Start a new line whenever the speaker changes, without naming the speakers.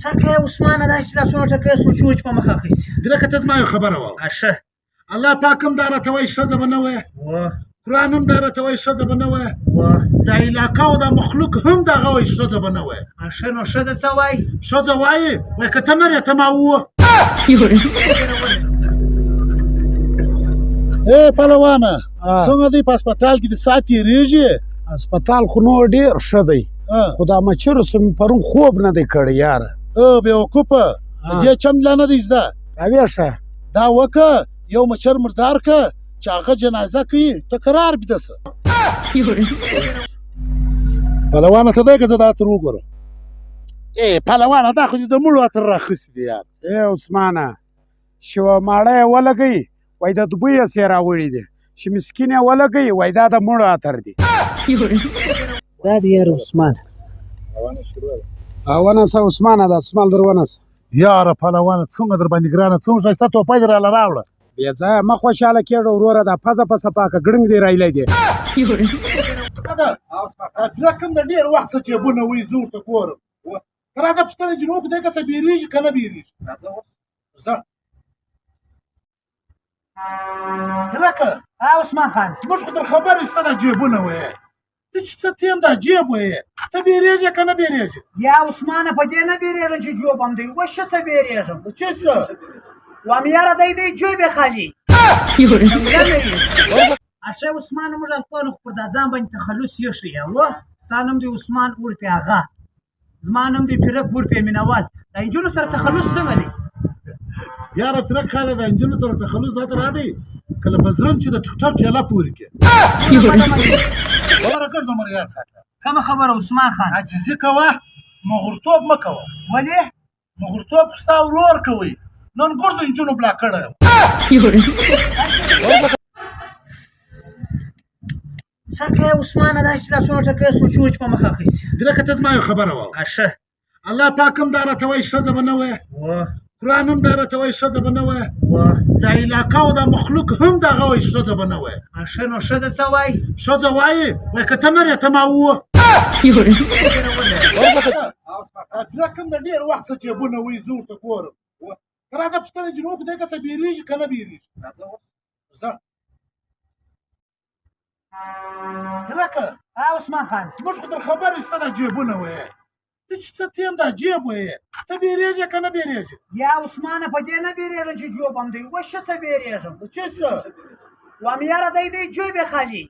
سکه عثمانه داسې لاسونه ټکوي سوچ په مخ اخیستي.
ګرکه ته زما یو خبره واوره.
ښه.
الله پاک هم دا راته وایي ښځه به نه وایه، قرآن هم دا راته وایي ښځه به نه وایه، دا علاقه او دا مخلوق هم دغه وایي ښځه به نه وایه.
ښه نو ښځه څه وایي؟
ښځه وایي وایي که ته نه رې ته ما ووه. پهلوانه څنګه دی په هسپتال کې د ساعت تېرېږي؟
هسپتال خو نو ډېر ښه دی، خو دا مچرو سه مې پرون خوب نه دی کړی یاره.
بېوقوفه د دې چم لا نه دی زده.
راویښه
دا وکه یو مچر مردار که چې هغه جنازه کوي ته قرار بیده شه. پهلوانه ته دی که زه دا عطر وګورم. پهلوانه دا خو دې د مړو عطر راخیستي دی یار.
عثمانه شوه ماړه یې ولګوي وایي د دوبۍ یې سې راوړي دي، چې مسکین یې ولګوي وایي دا د مړو عطر دی.
دا دی یار عثمان.
ونسه عثمانه دا سمال در ونسه.
یاره پهلوانه څومره در باندې ګرانه څومره ښایسته توپۍ دې راله راوړه.
بې ځایه مه خوشحاله کېږه وروره، دا پزه پسه پاکه ګړنګ دې رایلی دی.
درک هم د ډېر وخت څه جیبونه وایي زه ورته ګورم. ته راځه پوښتنه جنو خو دی که څه بیرېږي که نه بیرېږي. راځه اوس ځه درکه.
عثمان خان
موږ خو در خبر ایسته دا جیبونه وایې، ته چې څه تیم دا جیب وایې ته بیرېږې که نه بیرېږې؟
یا عثمانه په دې نه بیرېږم چې جوب هم دی. اوس څه څه بیرېږم؟
د چه څه؟
وام یاره دی جوب یې خالي. ښه عثمانه موږ خپل خو پر دا ځان باندې تخلص ایښی یم. ستا نوم دی عثمان اورپې اغا، زما نوم دی پیرک اورپې مینوال. د نجونو سره تخلص څنګه دی؟
یاره پیرک خاله د نجونو سره تخلص ځاته را دی کله به زرنج چې د ټکټر چیله پورې کړې. خبره ګرد عمر یاد ساته.
کومه خبره عثمان خان؟
عاجزي کوه، مغرتوب مه کوه.
ولې؟
مغرتوب خو ستا ورور کوئ، نن ګور د نجونو بلا کړی یم.
سکه عثمانه داسې لاسونه ټکوي سوچ په مخ اخیستي.
ګرکه ته زما یو خبره واوره.
ښه.
الله پاک هم دا راته وایي ښځه به نه وایه، قرآن هم دا راته وایي ښځه به نه وایه، دا علاقه او دا مخلوق هم دغه وایي ښځه به نه وایه.
ښه نو ښځه څه وایي؟
ښځه وایي وایي که ته نه رې ته ما ووه. درک هم د ډېر وخت څه جیبونه وایي زه ورته ګورم. ته راځه پوښتنه جنو خو دی که څه بیرېږي که نه بیرېږي. راځه اوس ځه درکه.
عثمان خان
موږ خو در خبر ایسته دا جیبونه وایې، ته چې څه تیم دا جیب وایې ته بیرېږې که نه بیرېږې؟
یا عثمانه په دې نه بیرېږم چې جوب هم دی. اوس څه څه بیرېږم؟
د چه څه؟
وام یاره دی جوب یې خالي.